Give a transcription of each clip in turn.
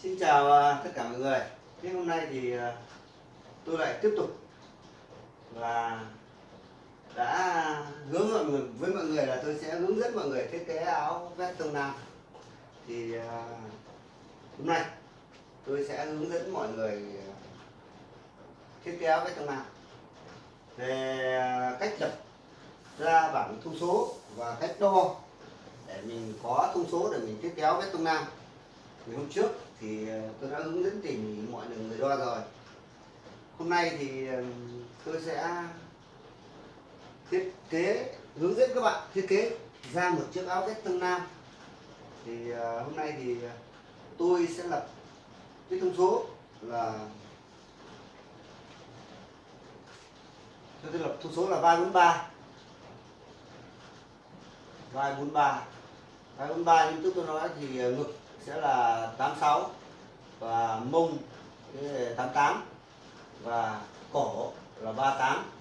Xin chào tất cả mọi người. Thế hôm nay thì tôi lại tiếp tục và đã hứa với mọi người là tôi sẽ hướng dẫn mọi người thiết kế áo vest tông nam. Thì hôm nay tôi sẽ hướng dẫn mọi người thiết kế áo vest tông nam về cách lập ra bảng thông số và cách đo để mình có thông số để mình thiết kế áo vest tông nam. Thì hôm trước thì tôi đã hướng dẫn tỉ mỉ mọi người đo rồi. Hôm nay thì tôi sẽ thiết kế hướng dẫn các bạn thiết kế ra một chiếc áo vest tông nam. Thì hôm nay thì tôi sẽ lập cái thông số là tôi lập thông số là 343 343 như tôi nói thì ngực sẽ là 86 và mông 88 và cổ là 38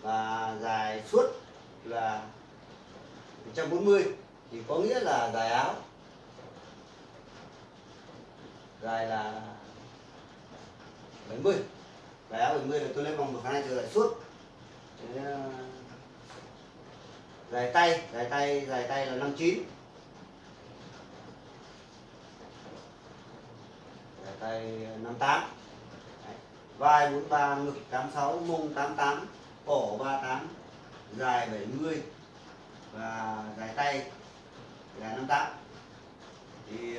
và dài suốt là 140, thì có nghĩa là dài áo dài là 70, dài áo 70 là tôi lấy vòng 1/2 giờ dài suốt. Dài tay là 59, dài tay 58. Đấy. Vai 43, ngực 86, mông 88, cổ 38, dài 70 và dài tay là 58. Thì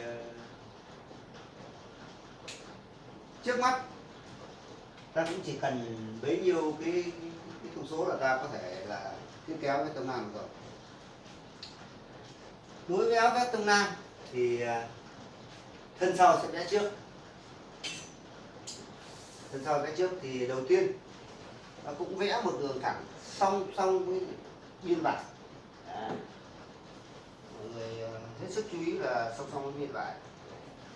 trước mắt ta cũng chỉ cần bấy nhiêu cái thông số là ta có thể là thiết kế áo vest tông nam rồi. Đối với áo vest tông nam thì thân sau sẽ vẽ trước. Thân sau vẽ trước thì đầu tiên nó cũng vẽ một đường thẳng song với biên vải. Mọi người hết sức chú ý là song với biên vải.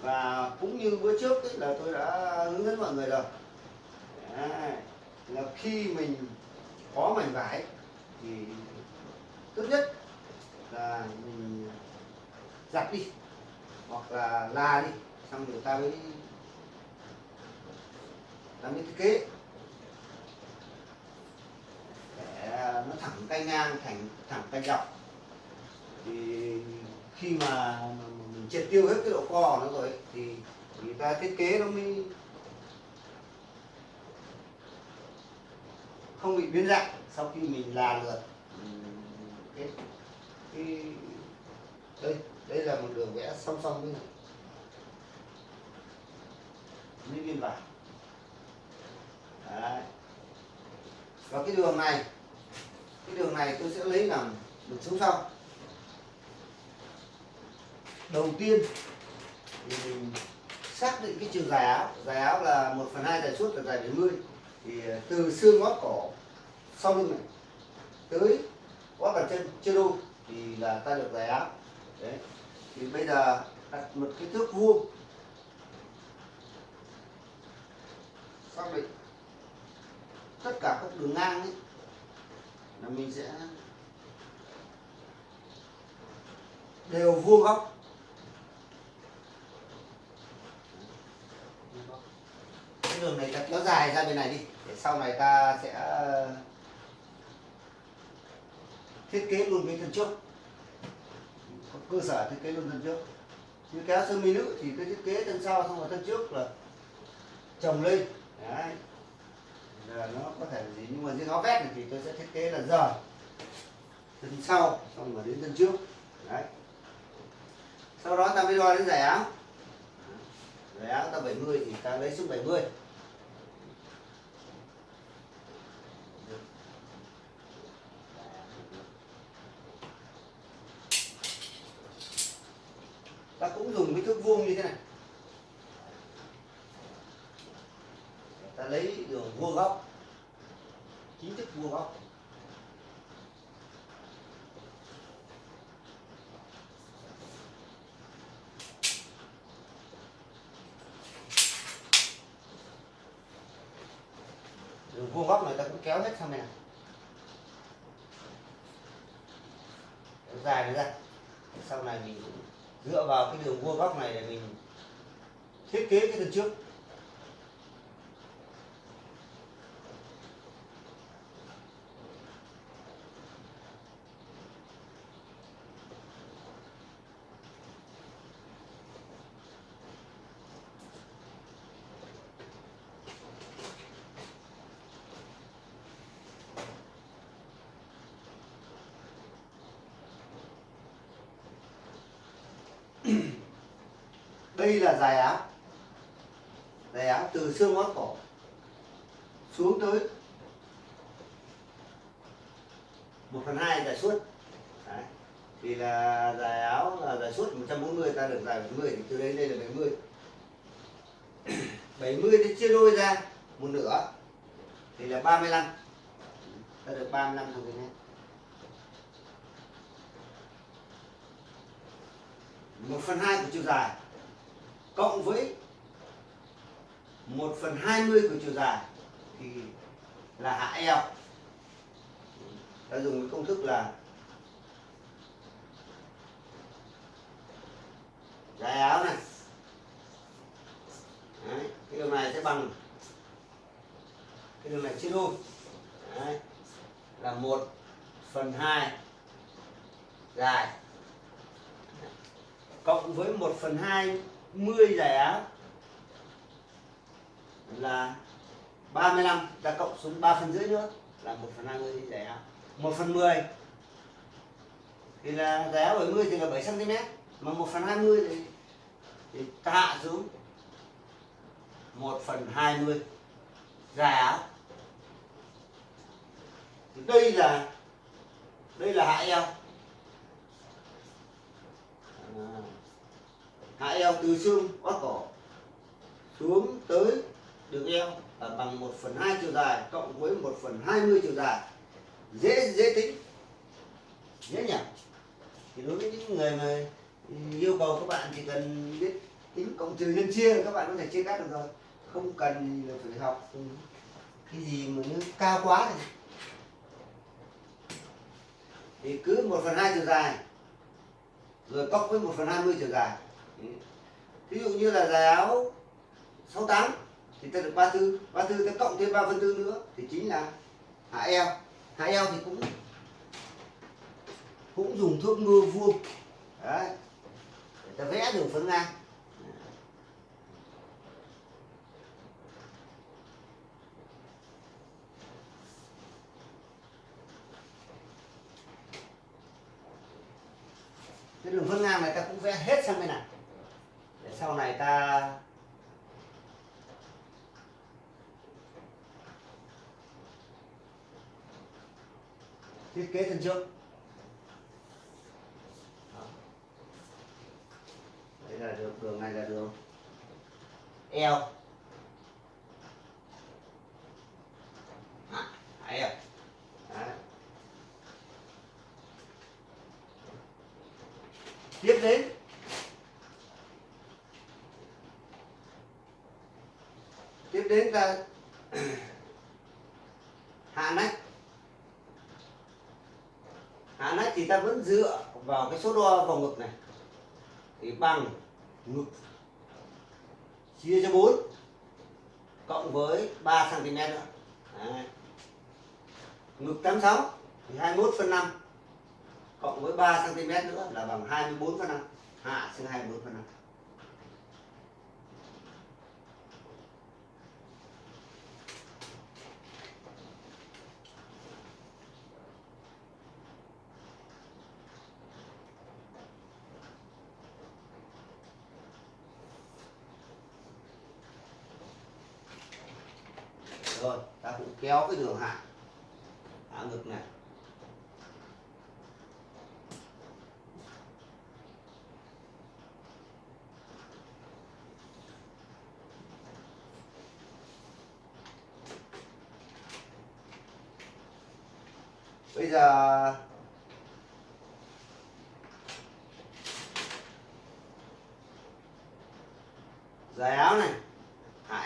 Và cũng như bữa trước ấy, là tôi đã hướng dẫn mọi người rồi. Đấy, là khi mình có mảnh vải thì tốt nhất là mình giặt đi hoặc là la đi, xong rồi ta mới thiết kế để nó thẳng tay ngang, thẳng tay dọc. Thì khi mà mình triệt tiêu hết cái độ co của nó rồi ấy, thì ta thiết kế nó mới không bị biến dạng sau khi mình là lượt. Đây là một đường vẽ song với biên vải. Đấy. Và cái đường này tôi sẽ lấy làm đường sống sau. Đầu tiên thì mình xác định cái chiều dài áo là 1/2 dài suốt là dài 70. Thì từ xương gót cổ sau lưng này tới gót bàn chân chưa đôi thì là ta được dài áo. Đấy. Thì bây giờ đặt một cái thước vuông, xác định tất cả các đường ngang ấy là mình sẽ đều vuông góc. Cái đường này ta kéo dài ra bên này đi để sau này ta sẽ thiết kế luôn bên thân trước, có cơ sở thiết kế luôn thân trước. Như kéo sơ mi nữ thì tôi thiết kế thân sau, xong rồi thân trước là chồng lên. Đấy. Là nó có thể gì, nhưng mà riêng áo vest này thì tôi sẽ thiết kế là rời thân sau xong rồi đến thân trước. Đấy. Sau đó ta mới đo đến dài áo. Dài áo ta 70 thì ta lấy xuống 70. Ta cũng dùng cái thước vuông như thế này. Ta lấy đường vuông góc, chính thức vuông góc. Đường vuông góc này ta cũng kéo hết sang này, kéo dài nó ra. Sau này mình cũng dựa vào cái đường vuông góc này để mình thiết kế cái thân trước. Đây là dài áo từ xương gót cổ xuống tới 1/2 dài suốt. Đấy. Thì là dài áo là dài suốt 140, ta được dài 70 thì từ đây đây là 70. 70 thì chia đôi ra một nửa thì là 35. Ta được 35 cm. 1/2 của chiều dài cộng với 1/20 của chiều dài thì là hạ eo. Ta dùng cái công thức là dài áo này. Đấy, cái đường này sẽ bằng cái đường này chia đôi. Đấy, là 1/2 dài cộng với 1/20 dài áo là 35, ta cộng xuống 3/5 nữa là 1/20 dài áo. 1/10 thì là dài áo 70 thì là 7 cm, mà 1/20 thì ta hạ xuống 1/20 dài áo. Thì đây là hạ eo. Hạ eo từ xương gót cổ xuống tới đường eo là bằng 1/2 chiều dài cộng với 1/20 chiều dài. Dễ tính, dễ nhỉ. Thì đối với những người mà yêu cầu các bạn chỉ cần biết tính cộng trừ nhân chia các bạn có thể chia cắt được rồi, không cần phải học cái gì mà nó cao quá này. Thì cứ 1/2 chiều dài rồi cộng với 1/20 chiều dài. Ví dụ như là dài áo 68 thì ta được 34 ta cộng thêm 3/4 nữa thì chính là hạ eo. Hạ eo thì cũng dùng thước mưa vuông. Đấy, để ta vẽ đường phấn ngang. Cái đường phấn ngang này ta cũng vẽ hết sang bên này để sau này ta thiết kế thân trước. Đấy là đường này là đường eo. Eo. Đấy. Tiếp đến ta hạ nách. Hạ nách thì ta vẫn dựa vào cái số đo vòng ngực này thì bằng ngực chia cho 4 cộng với 3 cm nữa. Đấy. Ngực 86 thì 21/5 cộng với 3 cm nữa là bằng 24/5. Hạ sang 24/5. Rồi, ta cũng kéo cái đường hạ ngực này. Bây giờ dài áo này, hạ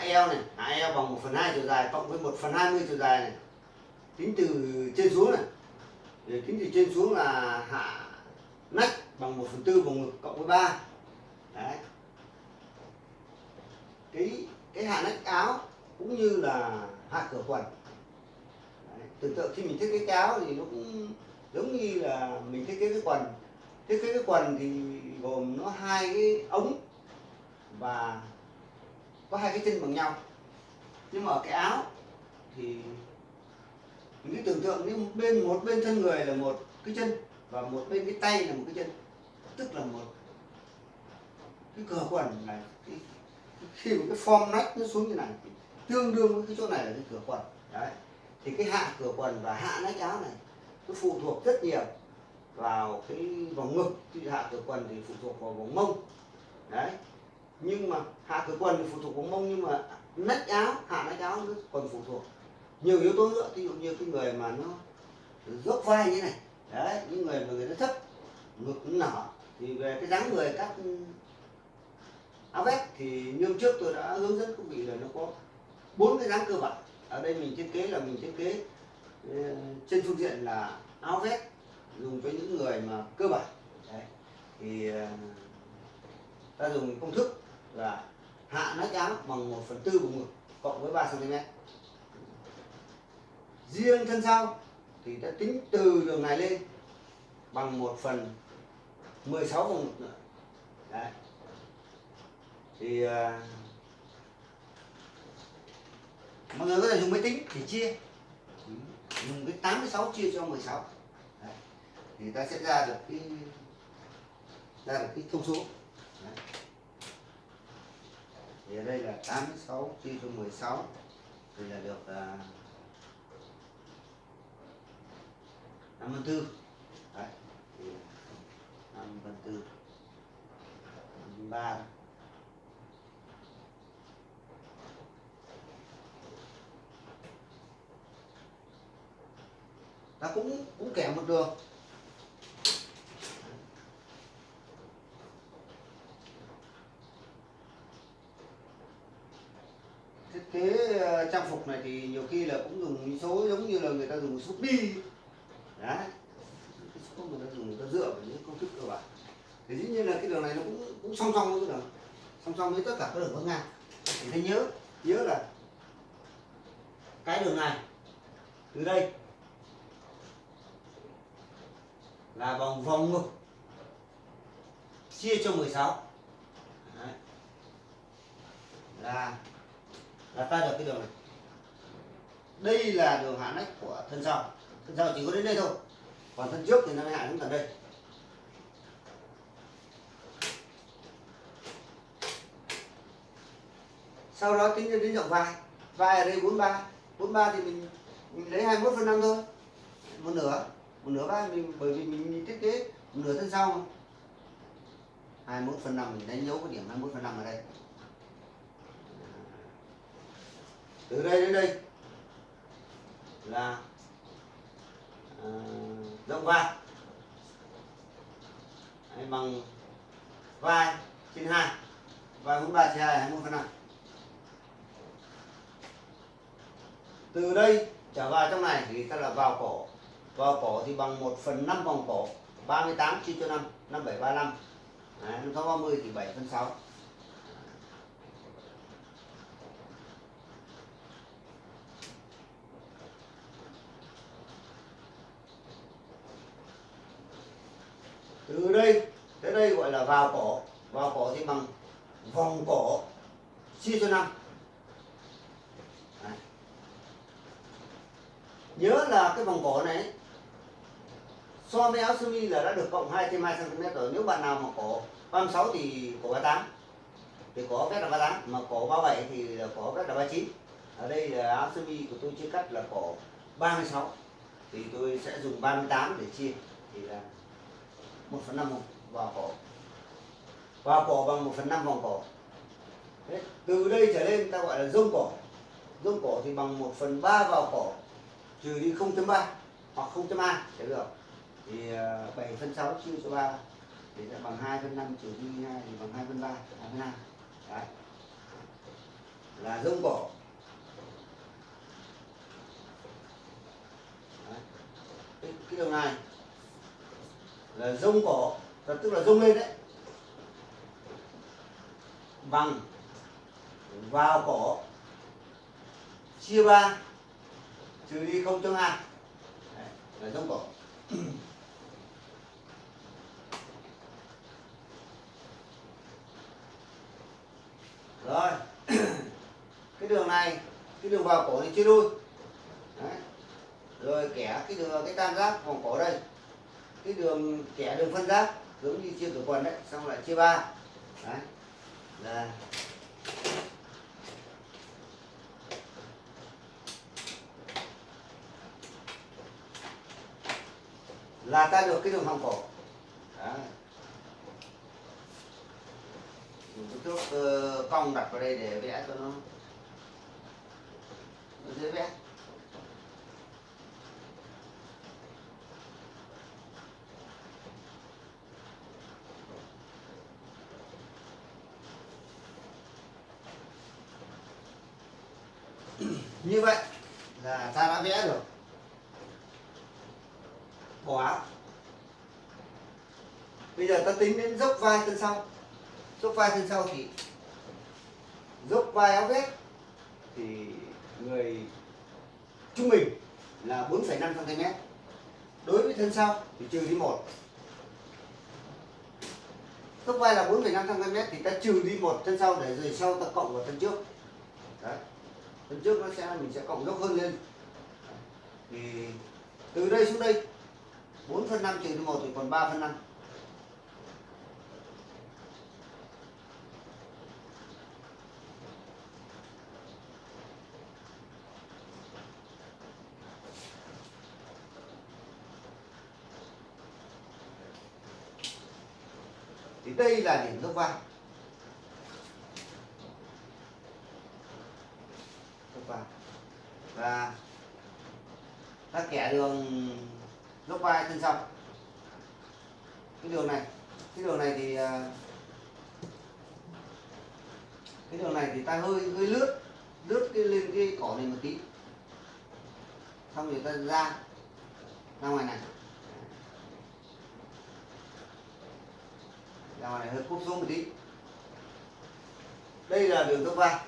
eo bằng 1/2 chiều dài cộng với 1/20 chiều dài này. Tính từ trên xuống này. Để tính từ trên xuống là hạ nách bằng 1/4 vòng ngực cộng với 3. Đấy. cái hạ nách áo cũng như là hạ cửa quần. Đấy, tưởng tượng khi mình thiết kế cái áo thì nó cũng giống như là mình thiết kế cái quần. Thiết kế cái quần thì gồm nó hai cái ống và có hai cái chân bằng nhau, nhưng mà ở cái áo thì mình cứ tưởng tượng như một bên thân người là một cái chân và một bên cái tay là một cái chân, tức là một cái cửa quần này, khi mà cái form nách nó xuống như này thì tương đương với cái chỗ này là cái cửa quần. Đấy, thì cái hạ cửa quần và hạ nách áo này nó phụ thuộc rất nhiều vào cái vòng ngực. Thì hạ cửa quần thì phụ thuộc vào vòng mông. Đấy, nhưng mà hạ cửa quần thì phụ thuộc vào mông, nhưng mà nách áo, hạ nách áo nó còn phụ thuộc nhiều yếu tố nữa. Ví dụ như cái người mà nó dốc vai như thế này, đấy, những người mà người ta thấp, ngực nở, thì về cái dáng người các áo vest thì như trước tôi đã hướng dẫn quý vị là nó có 4 cái dáng cơ bản. Ở đây mình thiết kế là mình thiết kế trên phương diện là áo vest dùng với những người mà cơ bản. Đấy, thì ta dùng công thức là hạ nách áo bằng 1/4 vùng ngực cộng với 3 cm. Riêng thân sau thì ta tính từ đường này lên bằng 1/16 vùng ngực nữa. Đấy, thì mọi người có thể dùng máy tính để chia, dùng cái 86 chia cho 16. Đấy, thì ta sẽ ra được cái thông số. Đấy, thì ở đây là 86 chia cho 16 thì là được 5/4. Đấy, thì 5/4 3. Ta cũng kẻ một đường. Thiết kế trang phục này thì nhiều khi là cũng dùng số giống như là người ta dùng số pi. Đấy, cái số người ta dùng, người ta dựa vào những công thức cơ bản. Thì dĩ nhiên là cái đường này nó cũng song song với cái đường, song song với tất cả các đường vân ngang. Thì ta nhớ là cái đường này từ đây là bằng vòng ngực chia cho 16. Đấy, là ta được cái đường này. Đây là đường hạ nách của thân sau. Thân sau chỉ có đến đây thôi, còn thân trước thì nó mới hạ đến tận đây. Sau đó tính đến rộng vai. Vai ở đây 43. 43 thì mình lấy 21/5 thôi, một nửa vai mình, bởi vì mình thiết kế một nửa thân sau mà. 21/5 mình đánh dấu cái điểm 21/5 ở đây. Từ đây đến đây là rộng vai bằng vai trên 2, vai 43 chia 2 21/5. Từ đây trở vào trong này thì ta là vào cổ. Vào cổ thì bằng 1/5 vòng cổ, 38 chia cho 5, 5735. Đấy, 5/30 thì 7/6. Từ đây tới đây gọi là vào cổ. Vào cổ thì bằng vòng cổ chia cho 5. Đấy, nhớ là cái vòng cổ này so với áo sơ mi là đã được cộng 2 cm rồi. Nếu bạn nào mà cổ 36 thì cổ 38, thì cổ vest là 38, mà cổ 37 thì cổ vest là 39. Ở đây là áo sơ mi của tôi chia cắt là cổ 36 thì tôi sẽ dùng 38 để chia, thì là 1/5 vào cổ. Vào cổ bằng 1/5 vòng cổ. Thế, từ đây trở lên ta gọi là rông cổ. Rông cổ thì bằng 1/3 vào cổ trừ đi 0.3 hoặc 0.2 sẽ được. Thì 7/6 chia cho 3 thì sẽ bằng 2/5 trừ đi 2 thì bằng 2/3, 2/2. Đấy, là rông cổ. Đấy, cái đường này là rông cổ, tức là rông lên đấy, bằng vào cổ, chia 3, trừ đi 0.2. Đấy, là giống cổ. Rồi cái đường này, cái đường vào cổ thì chia đôi. Đấy. Rồi kẻ cái tam giác vòng cổ đây, cái đường kẻ đường phân giác giống như chia cửa quần đấy, xong lại chia 3. Đấy là ta được cái đường vòng cổ. Đấy. Dùng cái thước cong đặt vào đây để vẽ cho nó dễ vẽ. Như vậy là ta đã vẽ được bộ áo. Bây giờ ta tính đến dốc vai thân sau. Dốc vai thân sau thì dốc vai áo vest thì người trung bình là 4,5 cm. Đối với thân sau thì trừ đi 1. Dốc vai là 4,5 cm thì ta trừ đi 1 thân sau để rồi sau ta cộng vào thân trước. Đấy. Thân trước mình sẽ cộng dốc hơn lên. Thì từ đây xuống đây 4/5 trừ đi 1 thì còn 3/5. Thì đây là điểm dốc vai. Dốc vai. Và ta kẻ đường dốc vai thân sau. Cái đường này thì ta hơi lướt lên cái cổ này một tí. Xong rồi ta ra ngoài này. Ra ngoài này hơi cúp xuống một tí. Đây là đường dốc vai.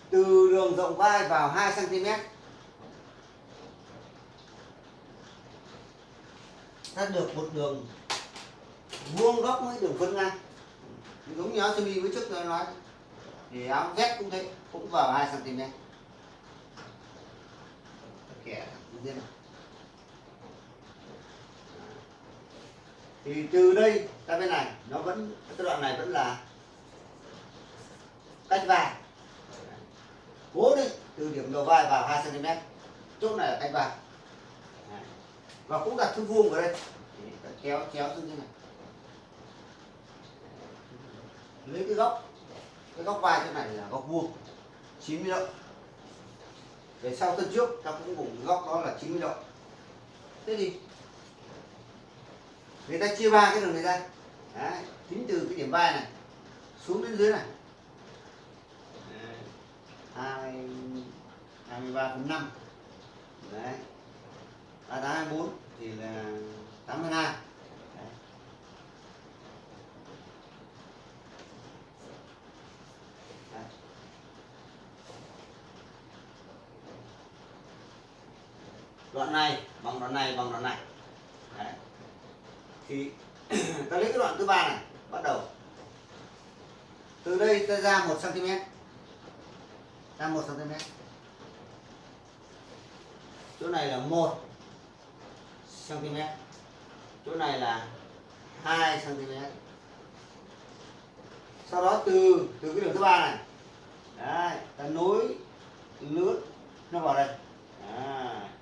Từ đường rộng vai vào 2 cm. Ta được một đường vuông góc với đường phân ngang. Giống như áo sơ mi với trước tôi nói. Thì áo vest cũng thế, cũng vào 2 cm. Kẻ riêng. Thì từ đây ra bên này nó vẫn, cái đoạn này vẫn là cách vai. Cố định từ điểm đầu vai vào 2 cm. Chỗ này là cách vai. Và cũng đặt thước vuông vào đây. Kéo xuống như này. Lấy cái góc vai chỗ này là góc vuông 90 độ. Về sau thân trước ta cũng cùng cái góc đó là 90 độ. Thế thì người ta chia 3 cái đường này ra. Đấy, tính từ cái điểm vai này xuống đến dưới này. 23/5. Đấy. 38/24 thì là 8/2. Đoạn này bằng đoạn này bằng đoạn này. Đấy. Thì ta lấy cái đoạn thứ ba này, bắt đầu từ đây ta ra 1 cm. Ra 1 cm. Chỗ này là 1 cm. Chỗ này là 2 cm. Sau đó từ cái đường thứ ba này. Đấy, ta nối lướt nó vào đây.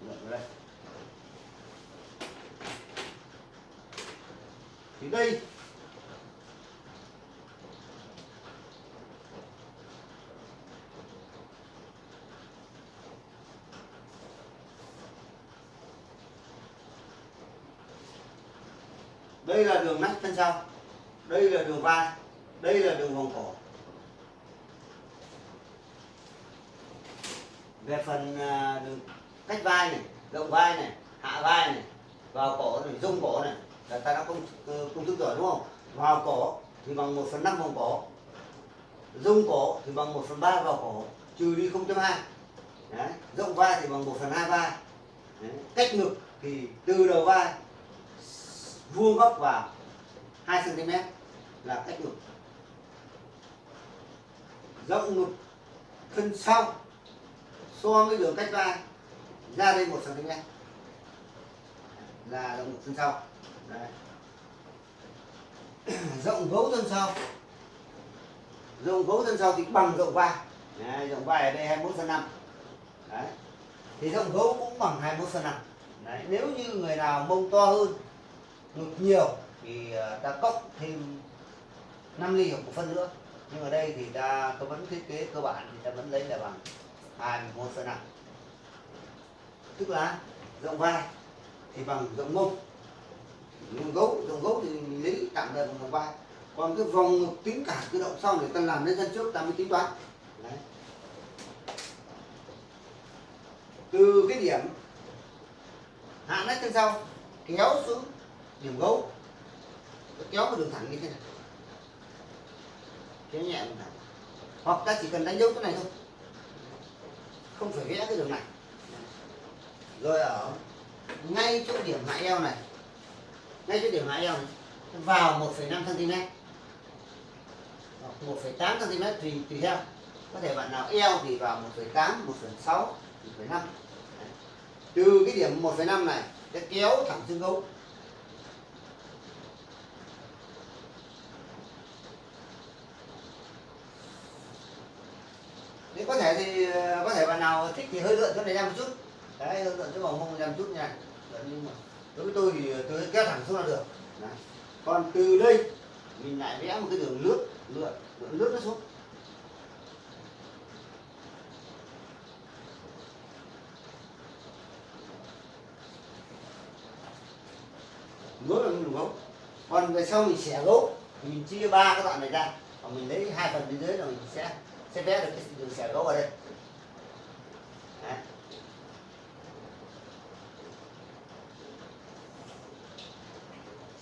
Lượt vào đây. Thì đây là đường nách thân sau, đây là đường vai, đây là đường vòng cổ. Về phần đường cách vai này, rộng vai này, hạ vai này, vào cổ này, rung cổ này là ta đã công thức rồi đúng không? vào cổ thì bằng 1/5 vòng cổ, rung cổ thì bằng 1/3 vào cổ, trừ đi 0.2. Đấy. Rộng vai thì bằng 1/2 vai. Đấy. Cách ngực thì từ đầu vai vuông góc vào 2 cm là cách ngực. Rộng ngực thân sau so với đường cách vai ra đây 1 cm là rộng ngực thân sau. Đấy. Rộng gấu thân sau, rộng gấu thân sau thì bằng rộng vai. Đấy, rộng vai ở đây 21/5. Đấy. Thì rộng gấu cũng bằng 21/5. Đấy. Nếu như người nào mông to hơn, ngực nhiều thì ta cộng thêm 5 ly hoặc 1 phân nữa. Nhưng ở đây thì ta vẫn thiết kế cơ bản thì ta vẫn lấy là bằng 21/5. Tức là rộng vai thì bằng rộng mông. Rộng gấu thì mình lấy tạm thời bằng rộng vai. Còn cái vòng ngực tính cả cái động sau để ta làm lên chân trước ta mới tính toán. Đấy. Từ cái điểm hạ nách chân sau kéo xuống điểm gấu, kéo cái đường thẳng như thế này, kéo nhẹ đường thẳng, hoặc ta chỉ cần đánh dấu cái này thôi, không phải vẽ cái đường này. Rồi ở ngay chỗ điểm hạ eo này, ngay chỗ điểm hạ eo này vào 1,5 cm hoặc 1,8 cm tùy theo. Có thể bạn nào eo thì vào 1,8, 1,6, 1,5. Từ cái điểm 1,5 này sẽ kéo thẳng xương gấu. Nếu có thể thì có thể bạn nào thích thì hơi lượn chỗ này ra một chút. Đấy, hơi lượn chỗ vòng mông ra một chút nha. Nhưng mà đối với tôi thì tôi kéo thẳng xuống là được. Đấy. Còn từ đây mình lại vẽ một cái đường lướt, lướt nó xuống. Lướt là đường gấu. Còn về sau mình xẻ gấu, mình chia 3 cái đoạn này ra, và mình lấy 2 phần bên dưới rồi mình sẽ vẽ được cái đường xẻ gấu ở đây. Đấy.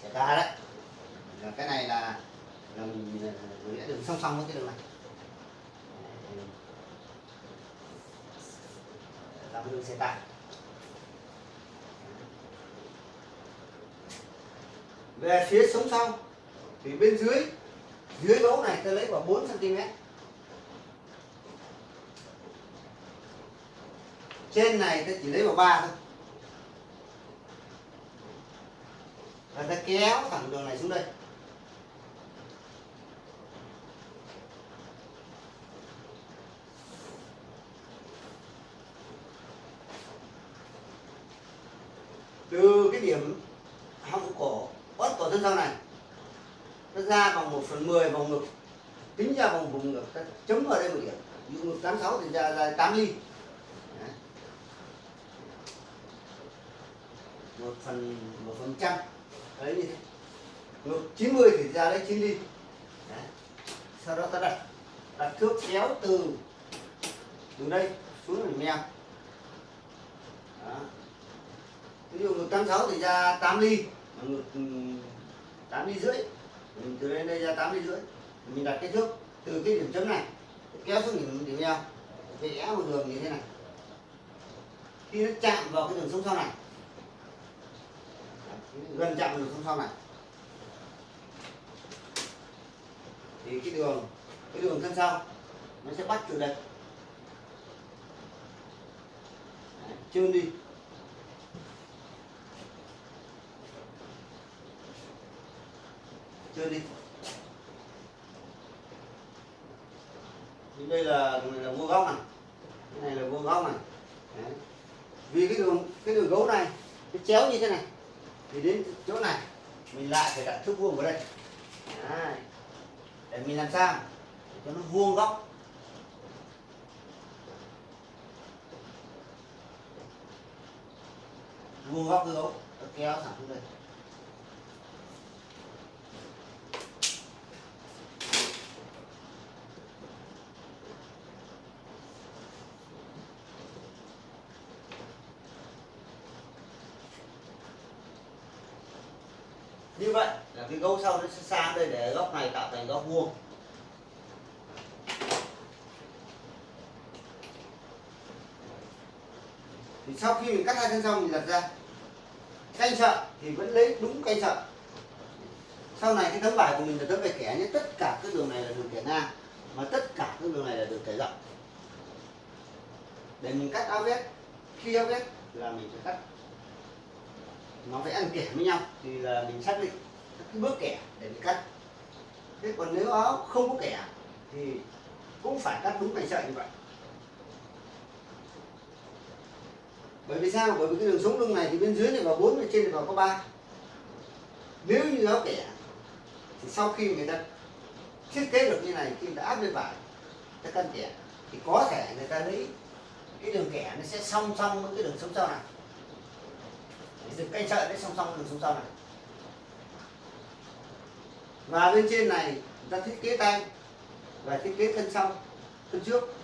Xẻ ta đấy. Cái này là mình vẽ đường song song với cái đường này. Làm cái đường xẻ ta. Về phía sống sau thì bên dưới gấu này tôi lấy vào 4 cm, trên này tôi chỉ lấy vào 3 thôi, và ta kéo thẳng đường này xuống đây. Từ cái điểm họng cổ ớt cổ thân sau này nó ra bằng 1/10 vòng ngực, tính ra vòng vùng ngực ta chấm vào đây một điểm. Ví dụ ngực 86 thì ra 8 ly. Đấy. 1/100 đấy như thế. Ngực 90 thì ra lấy 9 ly. Đấy. Sau đó ta đặt thước kéo từ đây xuống đến meo. Ví dụ ngực 86 thì ra 8 ly, ngực 8 ly rưỡi, mình từ đây ra 8 ly rưỡi, mình đặt cái thước từ cái điểm chấm này kéo xuống điểm eo, vẽ một đường như thế này. Khi nó chạm vào cái đường sống sau này, gần chạm vào đường sống sau này, thì cái đường thân sau nó sẽ bắt từ đây, trơn đi. Chưa đi. Đây là vuông góc này, cái này là vuông góc này. Đấy. Vì cái đường gấu này cái chéo như thế này thì đến chỗ này mình lại phải đặt thước vuông vào đây. Đấy. Để mình làm sao để cho nó vuông góc. Vuông góc cái gấu, nó kéo thẳng xuống đây. Như vậy là cái gấu sau nó sẽ sang đây để góc này tạo thành góc vuông. Thì sau khi mình cắt hai thân xong mình lật ra, canh sợi thì vẫn lấy đúng canh sợi. Sau này cái tấm vải của mình là tấm vải kẻ nhé, tất cả các đường này là đường kẻ ngang, mà tất cả các đường này là đường kẻ rộng. Để mình cắt áo vest, khi áo vest là mình phải cắt nó phải ăn kẻ với nhau, thì là mình xác định cái bước kẻ để mình cắt. Thế còn nếu áo không có kẻ thì cũng phải cắt đúng cạnh sợi như vậy. Bởi vì sao? Bởi vì cái đường sống lưng này thì bên dưới này vào 4, bên trên này vào có 3. Nếu như áo kẻ thì sau khi người ta thiết kế được như này, khi người ta áp lên vải, ta cân kẻ thì có thể người ta lấy cái đường kẻ nó sẽ song song với cái đường sống sau này. Đường canh sợi nó song song với đường sống sau này. Và bên trên này người ta thiết kế tay và thiết kế thân sau, thân trước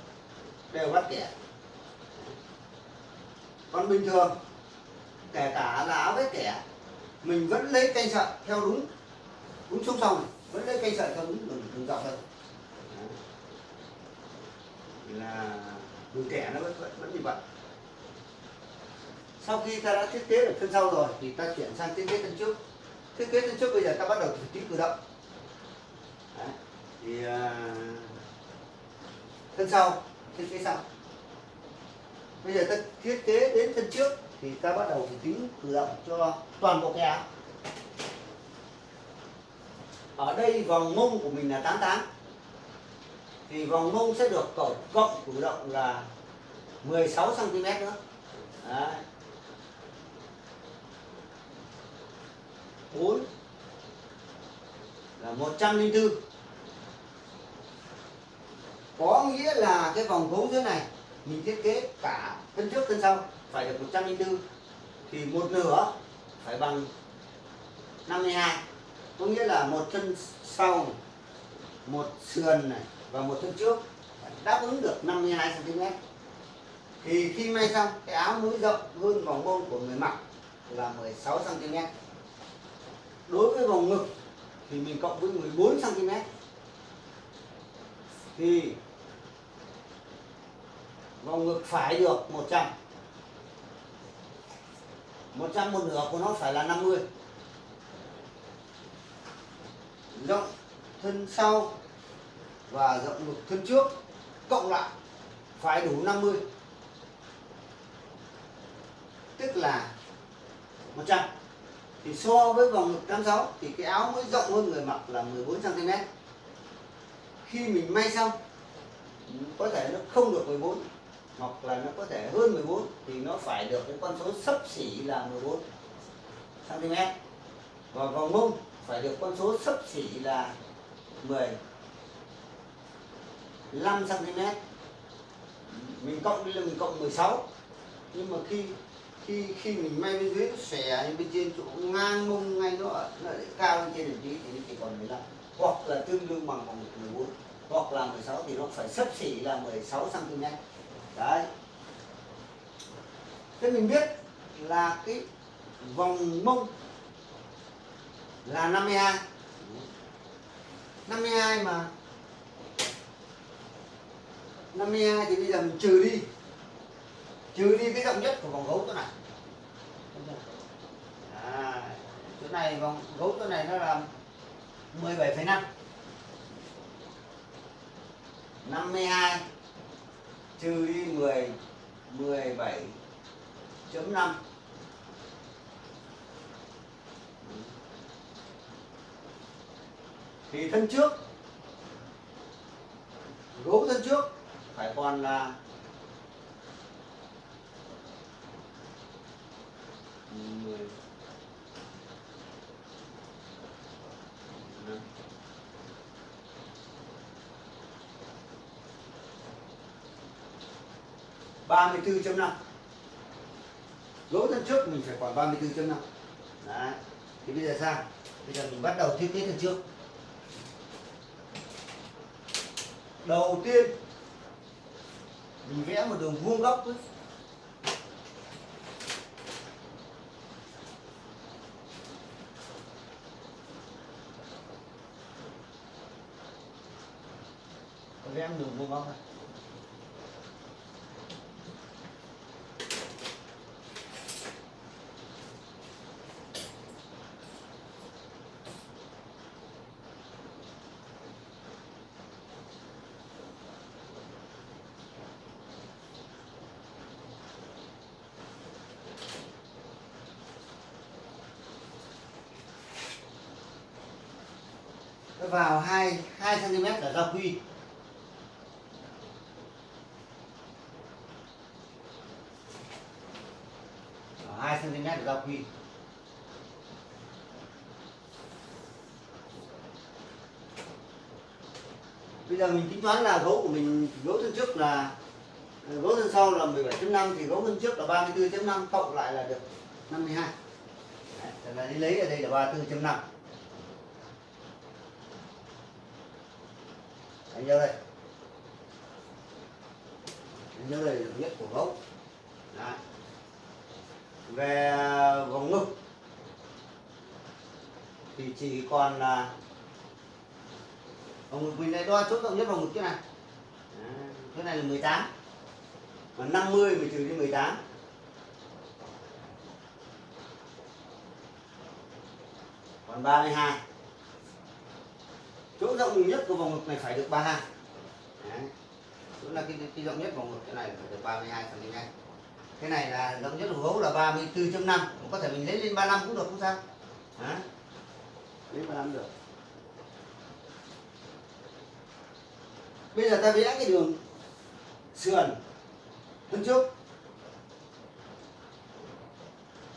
đều bắt kẻ. Còn bình thường kể cả là áo vest kẻ, mình vẫn lấy canh sợi theo đúng sống sau này, vẫn lấy canh sợi theo đúng đường dọc thôi. Là đường kẻ nó vẫn như vậy. Sau khi ta đã thiết kế được thân sau rồi thì ta chuyển sang thiết kế thân trước. Thiết kế thân trước bây giờ ta bắt đầu tính cử động. Đấy. Thì thân sau, thiết kế sau. Bây giờ ta thiết kế đến thân trước thì ta bắt đầu phải tính cử động cho toàn bộ cái áo. Ở đây vòng mông của mình là 88, thì vòng mông sẽ được cộng cử động là 16 cm nữa. Đấy. 4 là 104. Có nghĩa là cái vòng gấu dưới này mình thiết kế cả thân trước thân sau phải được 104, thì một nửa phải bằng 52. Có nghĩa là một thân sau, một sườn này và một thân trước phải đáp ứng được 52 cm. Thì khi may xong cái áo mới rộng hơn vòng mông của người mặc là 16 cm. Đối với vòng ngực thì mình cộng với 14 cm. Thì vòng ngực phải được 100. 100 một nửa của nó phải là 50. Rộng thân sau và rộng ngực thân trước cộng lại phải đủ 50. Tức là 100. Thì so với vòng ngực 86 thì cái áo mới rộng hơn người mặc là 14 cm. Khi mình may xong có thể nó không được 14 hoặc là nó có thể hơn 14 thì nó phải được cái con số xấp xỉ là 14 cm. Và vòng mông phải được con số xấp xỉ là 15 cm. Mình cộng đi là mình cộng 16. Nhưng mà khi mình may bên dưới nó xòe, bên trên chỗ ngang mông ngay nó lại cao lên trên một tí thì nó chỉ còn 15, hoặc là tương đương bằng vòng 14 hoặc là 16 thì nó phải xấp xỉ là 16 cm. Đấy. Thế mình biết là cái vòng mông là 52. 52 mà 52 thì bây giờ mình trừ đi cái rộng nhất của vòng gấu chỗ này. Chỗ này vòng gấu chỗ này nó là 17,5. 52 trừ đi 17,5. Thì thân trước, gấu thân trước phải còn là 10. 34,5. Gấu thân trước mình phải còn 34,5. Đấy. Thì bây giờ sao? Bây giờ mình bắt đầu thiết kế thân trước. Đầu tiên mình vẽ một đường vuông góc ấy. vẽ đường vuông góc này. Vào 2 cm là giao quy. Ở 2 cm là giao quy. Bây giờ mình tính toán là gấu của mình, gấu thân trước là gấu thân sau là 17.5 thì gấu thân trước là 34.5 cộng lại là được 52. Đấy, là đi lấy ở đây là 34.5. Anh nhớ đây. Anh nhớ đây là nhất của gấu. Đấy. Về vòng ngực thì chỉ còn là vòng ngực mình lại đo chốt rộng nhất vòng ngực cái này. Đấy. Cái này là 18. Và 50 mình trừ đi 18. Còn 32. Chỗ rộng nhất của vòng ngực này phải được 32. Đấy. Chỗ là cái rộng nhất vòng ngực cái này phải được 32 cm. Cái này là rộng nhất của gấu là 34.5, có thể mình lấy lên 35 cũng được, không sao. Đấy. Lấy 35 được. Bây giờ ta vẽ cái đường sườn thân trước.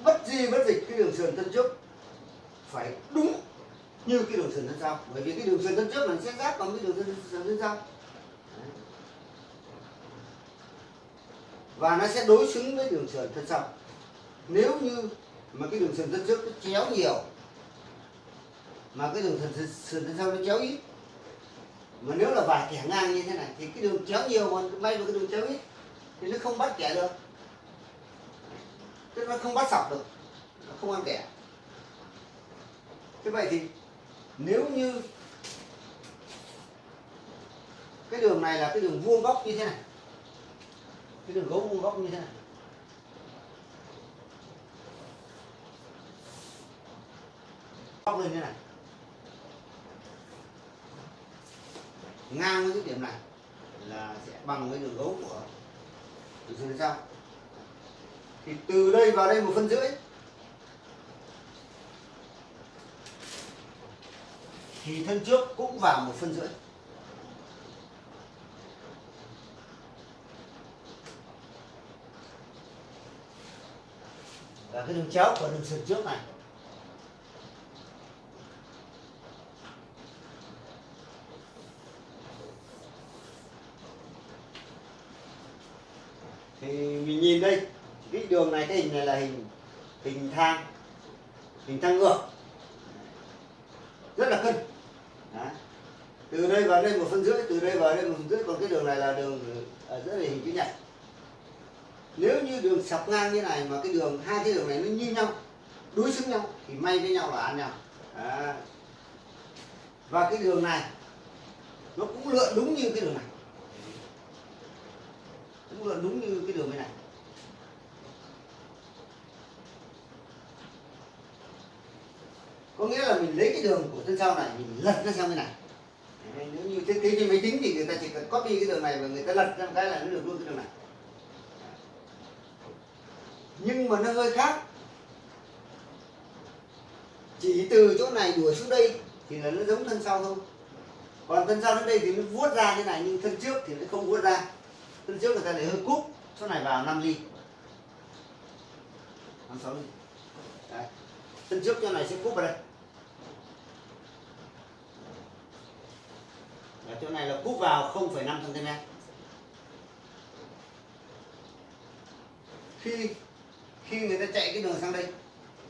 Bất di bất dịch cái đường sườn thân trước phải đúng như cái đường sườn thân sau, bởi vì cái đường sườn thân trước là sẽ giáp bằng cái đường sườn thân sau. Đấy. Và nó sẽ đối xứng với đường sườn thân sau. Nếu như mà cái đường sườn thân trước nó chéo nhiều mà cái đường sườn thân sau nó chéo ít, mà nếu là vài kẻ ngang như thế này thì cái đường chéo nhiều còn may vào cái đường chéo ít thì nó không bắt kẻ được, tức nó không bắt sọc được, nó không ăn kẻ. Thế vậy thì nếu như cái đường này là cái đường vuông góc như thế này, cái đường gấu vuông góc như thế này, góc lên như thế này, ngang với cái điểm này là sẽ bằng với đường gấu của đường sườn sau. Thì từ đây vào đây 1,5 phân thì thân trước cũng vào 1,5 phân. Và cái đường chéo của đường sườn trước này thì mình nhìn đây, cái đường này, cái hình này là hình thang ngược rất là cân. Đấy. Từ đây vào đây 1,5 phân, từ đây vào đây 1,5 phân, còn cái đường này là đường ở giữa này hình chữ nhật. Nếu như đường sọc ngang như này mà cái đường, hai cái đường này nó như nhau, đối xứng nhau thì may với nhau là ăn nhau. Đấy. Và cái đường này nó cũng lượn đúng như cái đường này, cũng lượn đúng như cái đường bên này. Có nghĩa là mình lấy cái đường của thân sau này mình lật nó sang bên này. Nếu như thiết kế trên máy tính thì người ta chỉ cần copy cái đường này và người ta lật sang cái là nó được luôn cái đường này. Nhưng mà nó hơi khác, chỉ từ chỗ này đuổi xuống đây thì là nó giống thân sau thôi, còn thân sau đến đây thì nó vuốt ra như này, nhưng thân trước thì nó không vuốt ra. Thân trước người ta lại hơi cúp chỗ này vào 5 ly, 6 ly. Đấy. Thân trước chỗ này sẽ cúp vào đây. Và chỗ này là cúp vào 0,5 cm. Khi người ta chạy cái đường sang đây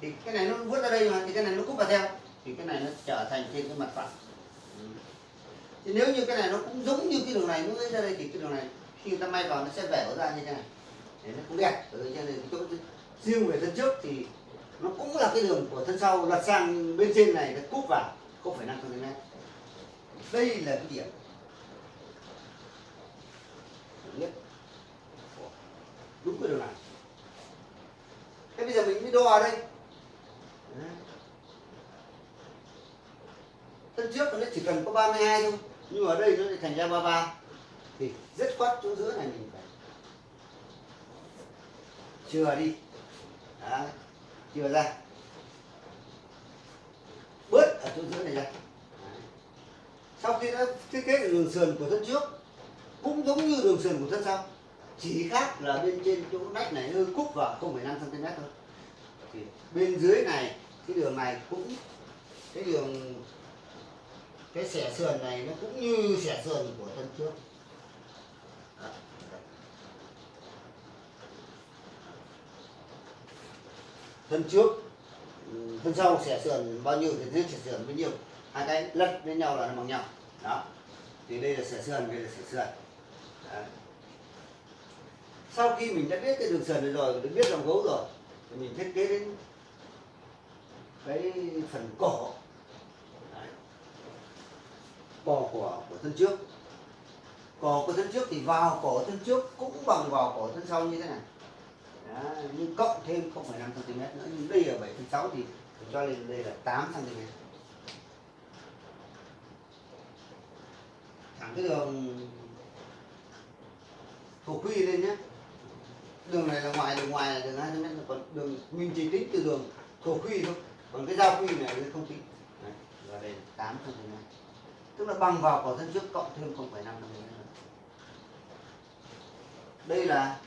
thì cái này nó vứt ra đây mà, thì cái này nó cúp vào theo, thì cái này nó trở thành trên cái mặt phẳng. Thì nếu như cái này nó cũng giống như cái đường này nó lấy ra đây thì cái đường này khi người ta may vào nó sẽ vẽ ra như thế này, để nó cũng đẹp. Cho nên cái chỗ riêng về thân trước thì nó cũng là cái đường của thân sau lật sang bên trên này, nó cúp vào 0,5 cm. Đây là cái điểm nhất đúng cái đường này. Thế bây giờ mình mới đo ở đây. Đấy. Thân trước nó chỉ cần có 32 thôi, nhưng mà ở đây nó lại thành ra 33 thì rất khoát chỗ giữa này mình phải chừa đi. Đấy. Chừa ra, bớt ở chỗ giữa này ra. Đấy. Sau khi đã thiết kế được đường sườn của thân trước cũng giống như đường sườn của thân sau, chỉ khác là bên trên chỗ nách này hơi cúp vào 0,5 cm thôi. Thì bên dưới này cái đường này cũng cái xẻ sườn này nó cũng như xẻ sườn của thân trước. Đó. Thân trước, thân sau xẻ sườn bao nhiêu thì dưới xẻ sườn bấy nhiêu, hai cái lật với nhau là nó bằng nhau. Đó, thì đây là xẻ sườn, đây là xẻ sườn. Đấy. Sau khi mình đã biết cái đường sườn này rồi, đã biết dòng gấu rồi, thì mình thiết kế đến cái phần cổ. Đấy. Cổ của thân trước. Cổ của thân trước thì vào cổ thân trước cũng bằng vào cổ thân sau như thế này. Đó, nhưng cộng thêm 0,5 cm nữa, nhưng đây là 7,6 thì cho lên đây là 8 cm. Thẳng cái đường thổ quy lên nhé. Đường này là đường ngoài là đường 2 cm, còn đường mình chỉ tính từ đường thổ quy thôi, còn cái giao quy này không tính. Đấy, và đây là 8 cm, tức là bằng vào cổ thân trước cộng thêm 0,5 cm. Đây là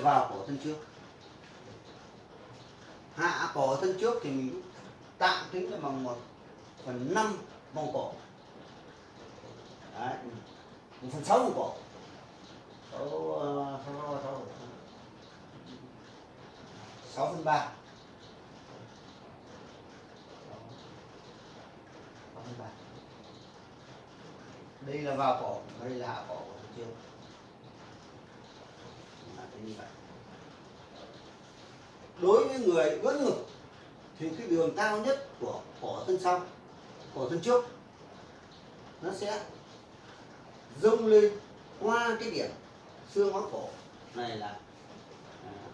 vào cổ thân trước. Hạ cổ thân trước thì mình tạm tính là bằng 1/5 vòng cổ. Đấy, 1/6 vòng cổ. 6/3. 6/3. Đây là vào cổ, đây là hạ cổ của thân trước. Như vậy. Đối với người ưỡn ngực thì cái đường cao nhất của cổ thân sau, cổ thân trước nó sẽ dâng lên qua cái điểm xương móng cổ này là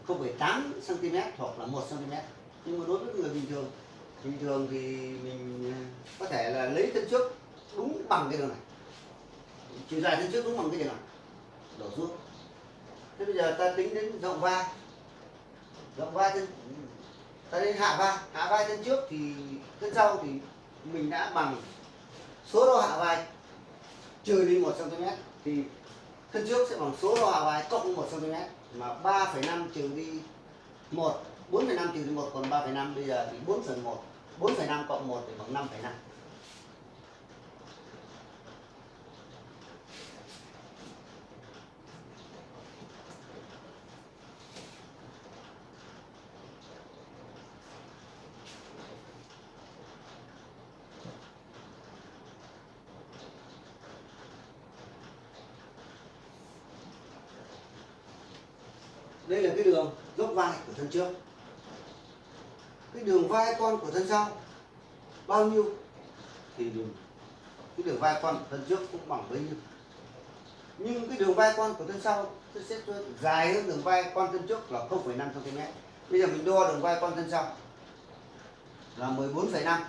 0,8 cm hoặc là 1 cm. Nhưng mà đối với người bình thường thì mình có thể là lấy thân trước đúng bằng cái đường này, chiều dài thân trước đúng bằng cái đường này, đổ xuống. Thế bây giờ ta tính đến rộng vai chân, ta đến hạ vai chân trước thì thân sau thì mình đã bằng số đo hạ vai trừ đi 1 cm thì thân trước sẽ bằng số đo hạ vai cộng 1 cm, mà 3,5 trừ đi 1, 4,5 trừ đi 1 còn 3,5, bây giờ thì 4/1, 4,5 cộng 1 thì bằng 5,5. Đây là cái đường dốc vai của thân trước. Cái đường vai con của thân sau bao nhiêu thì cái đường vai con của thân trước cũng bằng bấy nhiêu. Nhưng cái đường vai con của thân sau sẽ dài hơn đường vai con thân trước là 0,5 cm. Bây giờ mình đo đường vai con thân sau là 14,5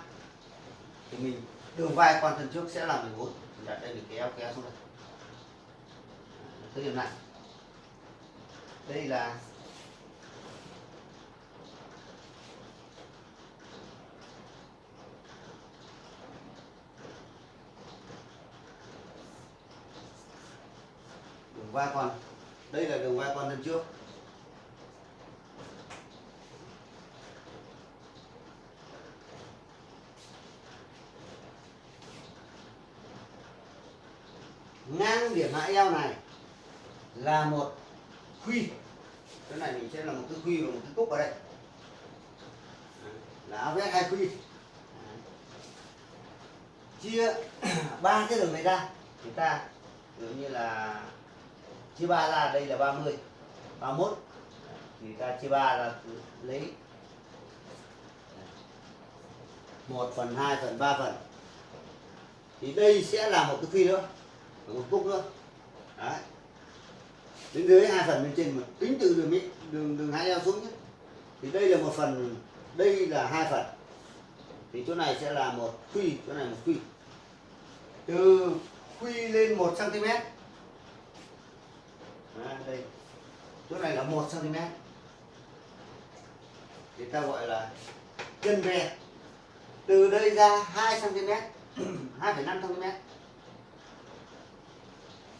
thì đường vai con thân trước sẽ là 14. Mình đặt đây, mình kéo xuống đây. Tới điểm này. Đây là đường vai con. Đây là đường vai con thân trước. Ngang điểm hạ eo này là một khuy. Cái này mình sẽ là một cái khuy và một cái cúc ở đây. Là áo vest 2 khuy. Chia 3 cái đường này ra, chúng ta ví dụ như là chia 3 ra, đây là 30, 31 thì ta chia 3 ra lấy 1 phần, 2 phần, 3 phần. Thì đây sẽ là một cái phi nữa, một cúc nữa. Đấy. Đến dưới 2 phần bên trên, mà tính từ đường hai eo xuống nhé. Thì đây là 1 phần, đây là 2 phần. Thì chỗ này sẽ là một khuy, chỗ này một khuy. Từ khuy lên 1 cm. Đây. Chỗ này là 1 cm. Thì ta gọi là chân ve. Từ đây ra 2 cm, 2,5 cm.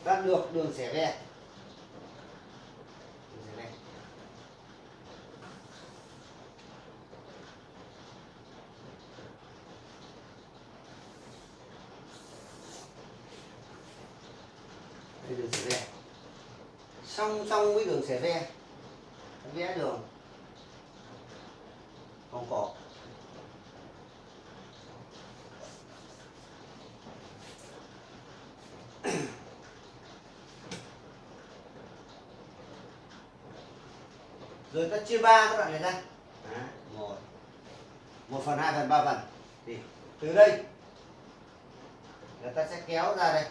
Ta được đường xẻ ve. Đây đường xẻ ve. Song song với đường xẻ ve, vẽ đường vòng cổ. Rồi ta chia 3 các đoạn này ra. Một phần, 2 phần, 3 phần. Thì từ đây là ta sẽ kéo ra đây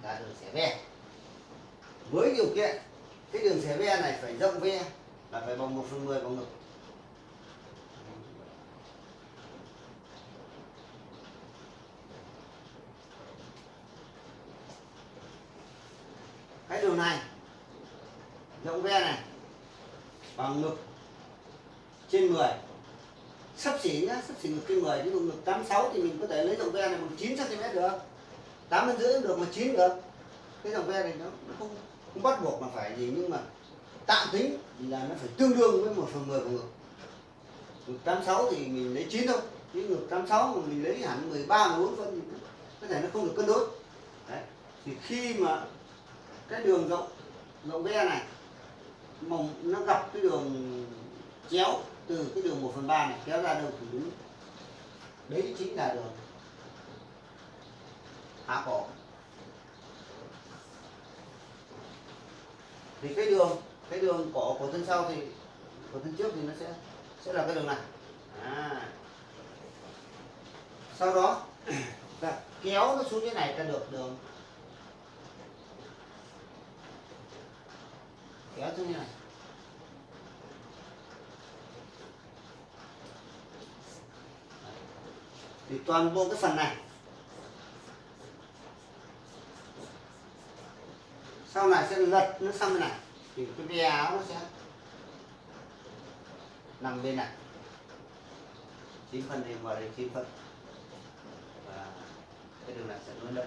là đường xẻ ve. Với điều kiện cái đường xẻ ve này phải rộng ve là phải bằng 1/10 vòng ngực. Cái đường này rộng ve này bằng ngực trên 10, sấp xỉ nhá, sấp xỉ ngực trên 10. Ví dụ ngực 86 thì mình có thể lấy rộng ve này bằng 9 cm được, 8,5 được, mà 9 được. Cái rộng ve này nó không bắt buộc mà phải gì, nhưng mà tạm tính thì là nó phải tương đương với 1/10 của ngực. Ngực 86 thì mình lấy 9 thôi, chứ ngực 86 mà mình lấy hẳn 13, 14 phân thì có thể nó không được cân đối. Đấy. Thì khi mà cái đường rộng ve này mỏng, nó gặp cái đường chéo từ cái đường 1/3 này kéo ra đâu thì đúng, đấy chính là đường hạ cổ. Thì cái đường cổ của thân sau thì của thân trước thì nó sẽ là cái đường này. Sau đó ta kéo nó xuống như này, ta được đường kéo xuống như này. Thì toàn bộ cái phần này sau này sẽ lật nó sang bên này, thì cái ve áo nó sẽ nằm bên này. 9 phân thì vào đây 9 phân, và cái đường này sẽ nối đây.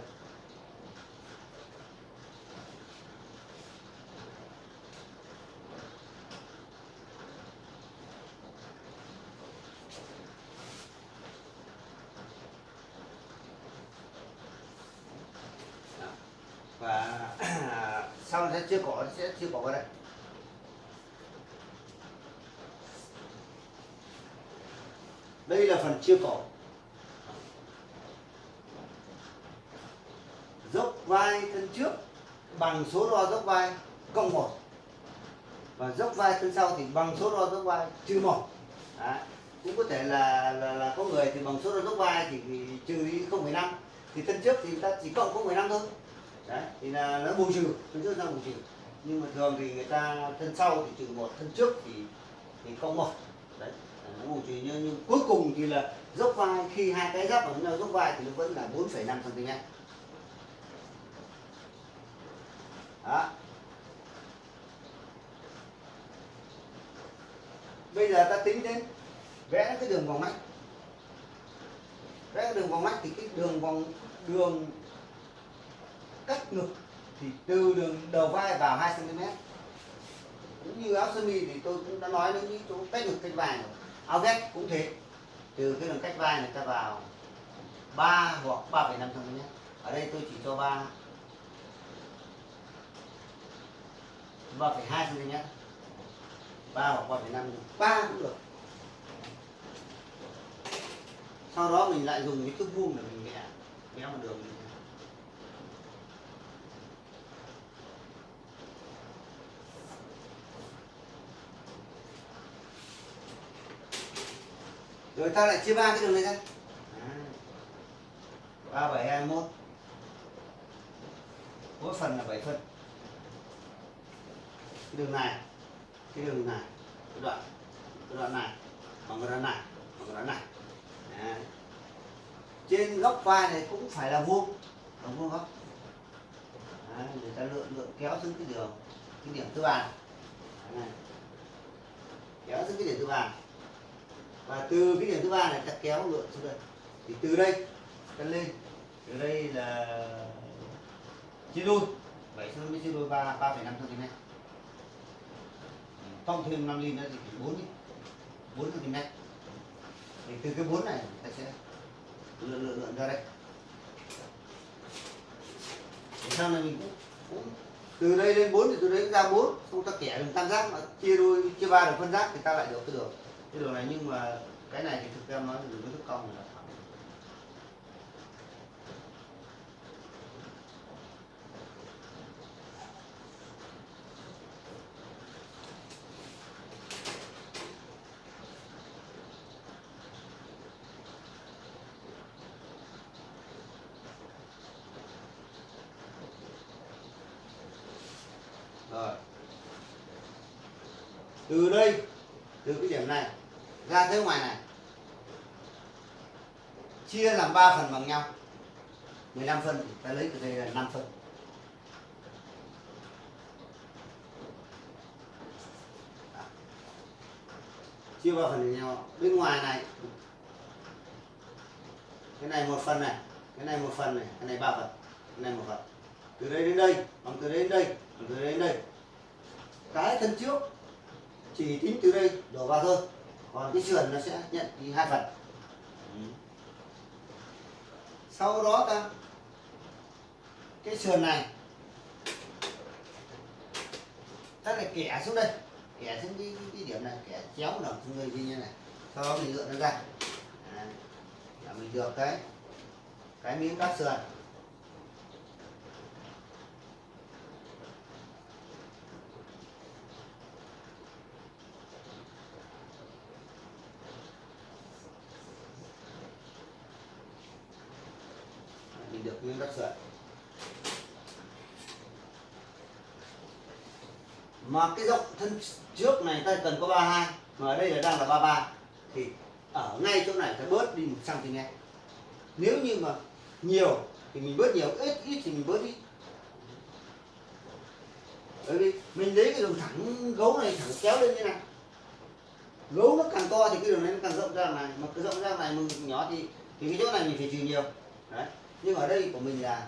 Và sau sẽ chia cổ vào đây. Đây là phần chia cổ. Dốc vai thân trước bằng số đo dốc vai cộng 1, và dốc vai thân sau thì bằng số đo dốc vai trừ 1. Đấy. Cũng có thể là có người thì bằng số đo dốc vai thì trừ đi 0,5, thì thân trước thì ta chỉ cộng 0,5 thôi. Đấy, thì là nó bù trừ, thân trước ra bù trừ. Nhưng mà thường thì người ta thân sau thì trừ 1, thân trước thì cộng 1. Đấy, nó bù trừ, nhưng cuối cùng thì là dốc vai, khi hai cái giáp vào nhau dốc vai thì nó vẫn là 4,5 cm. Đó. Bây giờ ta tính đến vẽ cái đường vòng nách. Vẽ cái đường vòng nách thì cái đường cách ngực thì từ đường đầu vai vào 2 cm. Cũng như áo sơ mi thì tôi cũng đã nói đến chỗ cách ngực cách vai rồi. Áo vest cũng thế, từ cái đường cách vai này ta vào 3 hoặc 3,5 cm. Ở đây tôi chỉ cho 3,2 cm, 3 hoặc 3,5, 3 cũng được. Sau đó mình lại dùng cái thước vuông để mình vẽ một đường. Rồi ta lại chia 3 cái đường này ra. 3721, mỗi phần là 7 phân. Cái đường này, cái đường này, cái đoạn này, bằng cái đoạn này, bằng cái đoạn này. Đấy. Trên góc vai này cũng phải là vuông, bằng vuông góc. Đấy, người ta lượn kéo xuống cái điểm tư bàn. Đấy. Kéo xuống cái điểm tư bàn. Và từ cái điểm thứ ba này ta kéo lượn xuống đây. Thì từ đây ta lên, từ đây là chia đôi 7 cm chia đôi 3,5 cm. Cộng thêm 5 ly nữa thì phải 4 cm. Thì từ cái 4 này ta sẽ lượn ra đây. Thì sau này mình cũng từ đây lên 4 thì từ đấy ra 4, xong ta kẻ đường tam giác mà chia đôi, chia 3 đường phân giác thì ta lại được cái đường này. Nhưng mà cái này thì thực ra nói là đường với thức cong là thẳng. Rồi. Từ đây, từ cái điểm này ra tới ngoài này chia làm 3 phần bằng nhau 15 phân thì ta lấy từ đây là 5 phân. Đó. Chia 3 phần bằng nhau. Bên ngoài này cái này 1 phần này, cái này 1 phần này, cái này 3 phần, cái này 1 phần. Từ đây đến đây, bằng từ đây đến đây, bằng từ đây đến đây. Cái thân trước chỉ tính từ đây đổ vào thôi, còn cái sườn nó sẽ nhận đi 2 phần. Sau đó ta cái sườn này ta lại kẻ xuống đây, kẻ xuống cái điểm này, kẻ chéo một đồng xuống đây như này. Sau đó mình lượn nó ra. Đấy. Là mình được cái miếng cắt sườn. Mình được miếng cắt sườn. Mà cái rộng thân trước này ta cần có 32, mà ở đây là đang là 33 thì ở ngay chỗ này ta bớt đi 1 cm. Nếu như mà nhiều thì mình bớt nhiều, ít thì mình bớt ít. Bởi vì mình lấy cái đường thẳng gấu này thẳng kéo lên như này, gấu nó càng to thì cái đường này nó càng rộng ra này, mà cái rộng ra này mình nhỏ thì cái chỗ này mình phải trừ nhiều. Đấy. Nhưng ở đây của mình là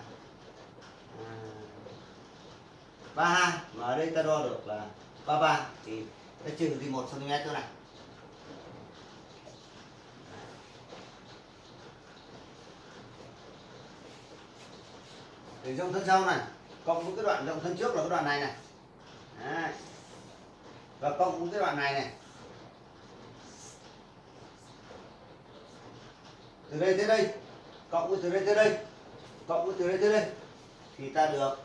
32, mà ở đây ta đo được là 33 thì ta trừ đi 1 cm chỗ này. Thì rộng thân sau này cộng với cái đoạn rộng thân trước là cái đoạn này này. Đấy. Và cộng với cái đoạn này từ đây tới đây, cộng với từ đây tới đây, cộng với từ đây tới đây thì ta được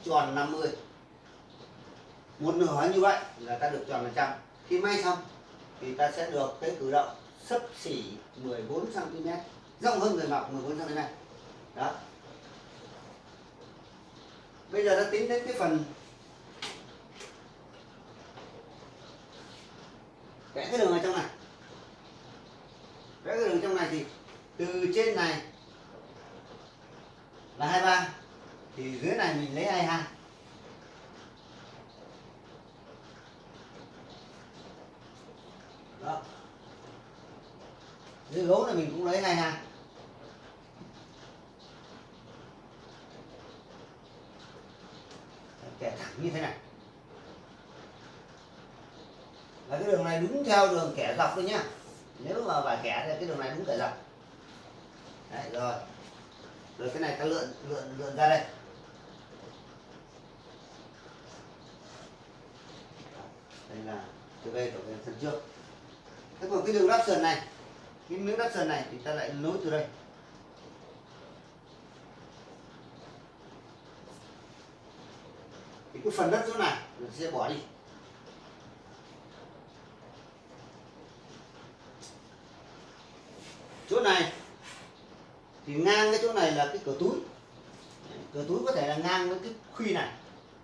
tròn 50. Một nửa như vậy là ta được tròn 100. Khi may xong thì ta sẽ được cái cử động xấp xỉ 14 cm, rộng hơn người mặc 14 cm. Đó. Bây giờ ta tính đến cái phần vẽ cái đường ở trong này. Vẽ cái đường trong này thì từ trên này là 23 thì dưới này mình lấy 22. Đó. Dưới gấu này mình cũng lấy 22. Kẻ thẳng như thế này. Và cái đường này đúng theo đường kẻ dọc thôi nhá. Nếu mà phải kẻ thì cái đường này đúng kẻ dọc. Đấy, rồi. Rồi cái này ta lượn ra đây. Đây là từ đây đổ về phần trước. Thế còn cái đường đắp sườn này, cái miếng đắp sườn này thì ta lại nối từ đây. Thì cái phần đất chỗ này mình sẽ bỏ đi. Chỗ này thì ngang cái chỗ này là cái cửa túi. Cửa túi có thể là ngang với cái khuy này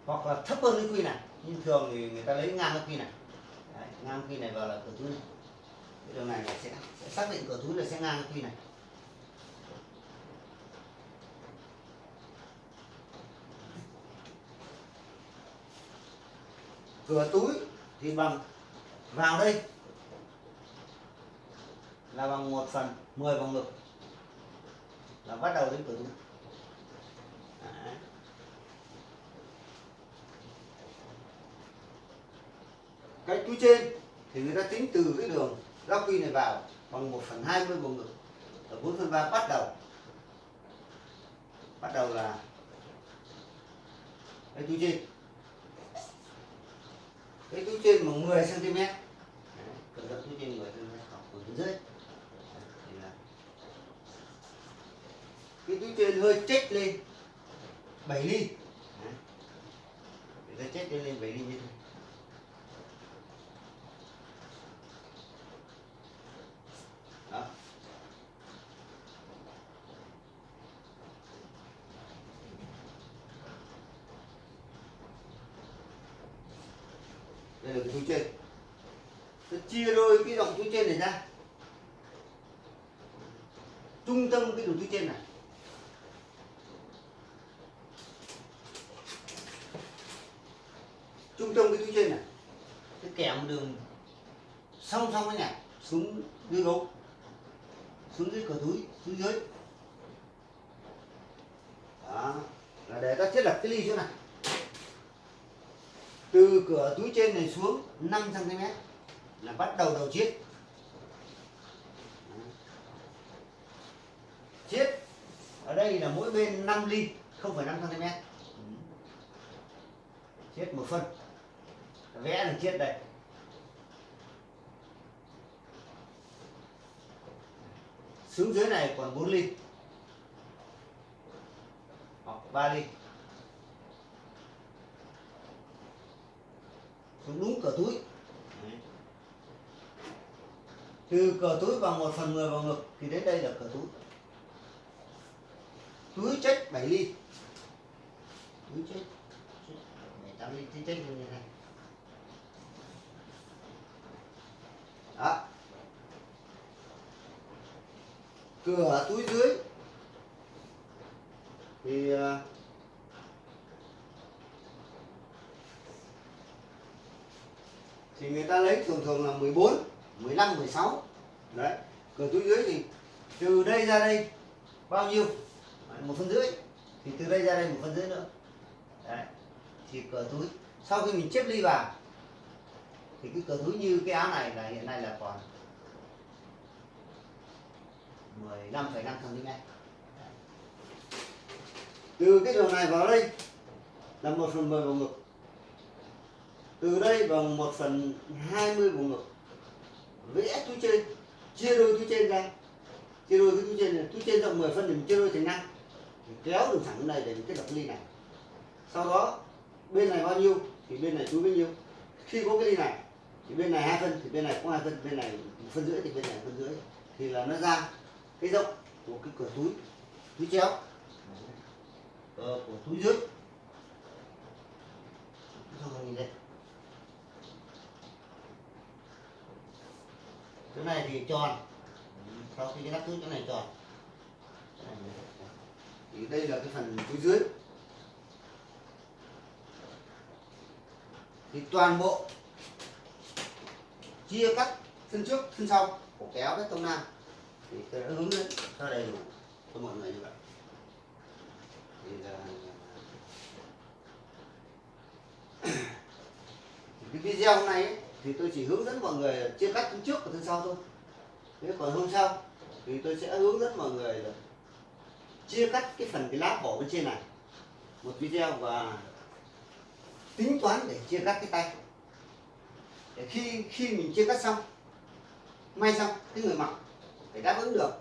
hoặc là thấp hơn cái khuy này, nhưng thường thì người ta lấy ngang cái khuy này. Đấy, ngang khuy này vào là cửa túi này. Cái đường này sẽ xác định cửa túi là sẽ ngang cái khuy này. Cửa túi thì bằng vào đây là bằng 1/10 vòng ngực là bắt đầu đến cửa túi. Đấy. Cái túi trên thì người ta tính từ cái đường góc khuy này vào bằng 1/20 vòng ngực, ở 4/3 bắt đầu là cái túi trên. Cái túi trên bằng 10 cm. Cẩn thận, túi trên 10 cm hoặc 10 rưỡi. Cái túi trên hơi chếch lên 7 ly. Người ta chếch lên 7 ly như thế. Đó. Đây là cái túi trên. Tôi chia đôi cái dòng túi trên này ra. Trung tâm cái đường túi trên này trung tâm cái túi trên này cái kèm đường song song với này xuống dưới gấu, xuống dưới cửa túi dưới. Đó là để ta thiết lập cái ly chỗ này. Từ cửa túi trên này xuống 5 cm là bắt đầu chiết. Chiết ở đây là mỗi bên 5 ly 0,5 cm. Chiết một phân, vẽ được chiết đây. Xuống dưới này còn 4 ly hoặc 3 ly. Xuống đúng cửa túi. Đấy. Từ cửa túi bằng 1/10 vào ngực thì đến đây là cửa túi. Túi trách 7 ly. Túi trách 7-8 ly, túi trách như này. Đó. Cửa túi dưới thì người ta lấy thường là 14, 15, 16. Đấy. Cửa túi dưới thì từ đây ra đây bao nhiêu? 1/2. Thì từ đây ra đây 1/2 nữa. Đấy. Thì cửa túi sau khi mình chép ly vào thì cái cửa túi như cái áo này là hiện nay là còn 15,5 cm. Từ cái đường này vào đây là 1/10 vòng ngực. Từ đây bằng 1/20 vòng ngực. Vẽ túi trên, chia đôi túi trên ra. Chia đôi cái túi trên rộng 10 phân thì mình chia đôi thành 5. Mình kéo đường thẳng này để mình kết hợp ly này. Sau đó bên này bao nhiêu thì bên này túi bấy nhiêu. Khi có cái ly này thì bên này 2 phân thì bên này cũng 2 phân, bên này 1,5 thì bên này 1,5 thì là nó ra cái rộng của cái cửa túi chéo của túi dưới. Như đây. Chỗ này thì tròn, sau khi cái nắp túi chỗ này tròn. Thì đây là cái phần túi dưới. Thì toàn bộ chia cắt thân trước thân sau cổ kéo cái tông nam thì tôi đã hướng dẫn cho đầy đủ cho mọi người như vậy. Thì cái video hôm nay ấy, thì tôi chỉ hướng dẫn mọi người chia cắt thân trước và thân sau thôi. Nếu còn hôm sau thì tôi sẽ hướng dẫn mọi người là chia cắt cái phần cái lá cổ bên trên này một video và tính toán để chia cắt cái tay. Để khi mình chia cắt xong, may xong, cái người mặc phải đáp ứng được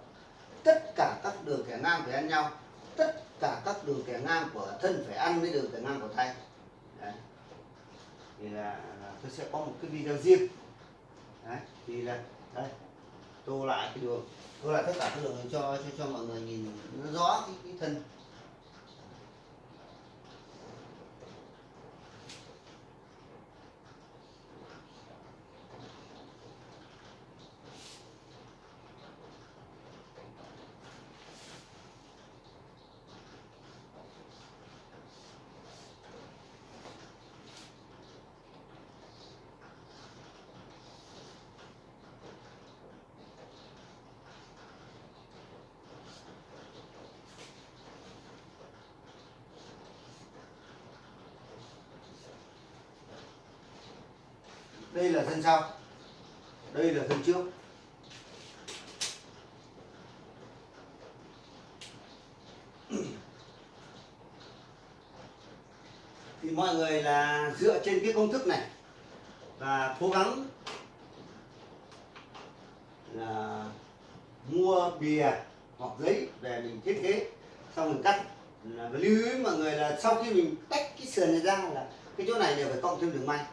tất cả các đường kẻ ngang phải ăn nhau, tất cả các đường kẻ ngang của thân phải ăn với đường kẻ ngang của tay. Đấy. Thì là tôi sẽ có một cái video riêng. Đấy. Thì là đây tô lại cái đường, tô lại tất cả cái đường này cho mọi người nhìn nó rõ cái thân. Đây là thân sau, đây là thân trước. Thì mọi người là dựa trên cái công thức này và cố gắng là mua bìa hoặc giấy về mình thiết kế xong mình cắt. Và lưu ý mọi người là sau khi mình tách cái sườn này ra là cái chỗ này đều phải cộng thêm đường may,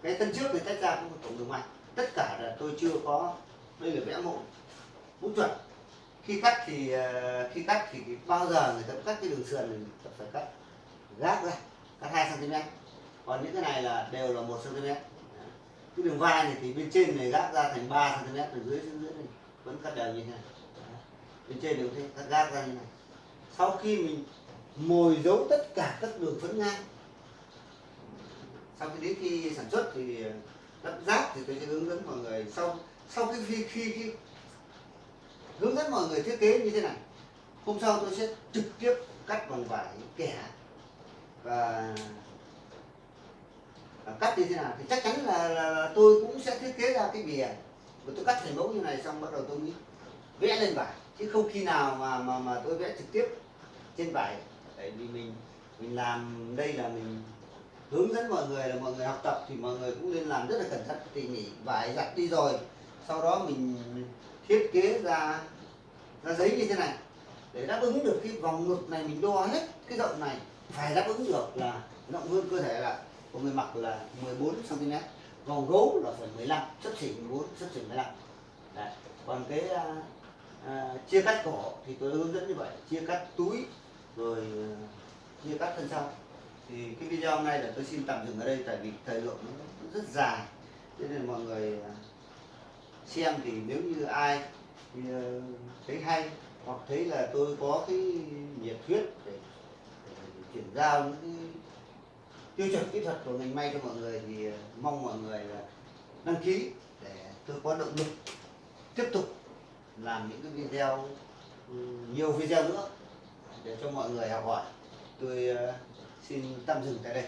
cái thân trước thì tách ra cũng phải cộng đường may. Tất cả là tôi chưa có, đây là vẽ mẫu chuẩn. Khi cắt thì bao giờ người ta cắt cái đường sườn này phải cắt gác ra, cắt 2 cm, còn những cái này là đều là 1 cm. Cái đường vai này thì bên trên này gác ra thành 3 cm, từ dưới xuống dưới này vẫn cắt đều như thế này. Bên trên đều thế, cắt gác ra như này. Sau khi mình mồi giấu tất cả các đường phấn ngang, sau khi đến khi sản xuất thì lắp ráp thì tôi sẽ hướng dẫn mọi người sau khi hướng dẫn mọi người thiết kế như thế này. Hôm sau tôi sẽ trực tiếp cắt bằng vải kẻ và cắt như thế nào thì chắc chắn là tôi cũng sẽ thiết kế ra cái bìa và tôi cắt thành mẫu như này, xong bắt đầu tôi mới vẽ lên vải, chứ không khi nào mà tôi vẽ trực tiếp trên vải. Tại vì mình làm đây là mình hướng dẫn mọi người, là mọi người học tập thì mọi người cũng nên làm rất là cẩn thận tỉ mỉ. Vải giặt đi rồi sau đó mình thiết kế ra giấy như thế này để đáp ứng được cái vòng ngực này. Mình đo hết cái rộng này phải đáp ứng được là rộng hơn cơ thể là của người mặc là 14 cm, vòng gấu là phải 15, xấp xỉ 14, xấp xỉ 15. Đấy. Còn cái chia cắt cổ thì tôi hướng dẫn như vậy, chia cắt túi rồi chia cắt thân sau. Thì cái video hôm nay là tôi xin tạm dừng ở đây, tại vì thời lượng nó rất dài, cho nên mọi người xem thì nếu như ai thì thấy hay hoặc thấy là tôi có cái nhiệt huyết để chuyển giao những cái tiêu chuẩn kỹ thuật của ngành may cho mọi người thì mong mọi người là đăng ký để tôi có động lực tiếp tục làm những cái video, nhiều video nữa để cho mọi người học hỏi. Tôi xin tạm dừng tại đây.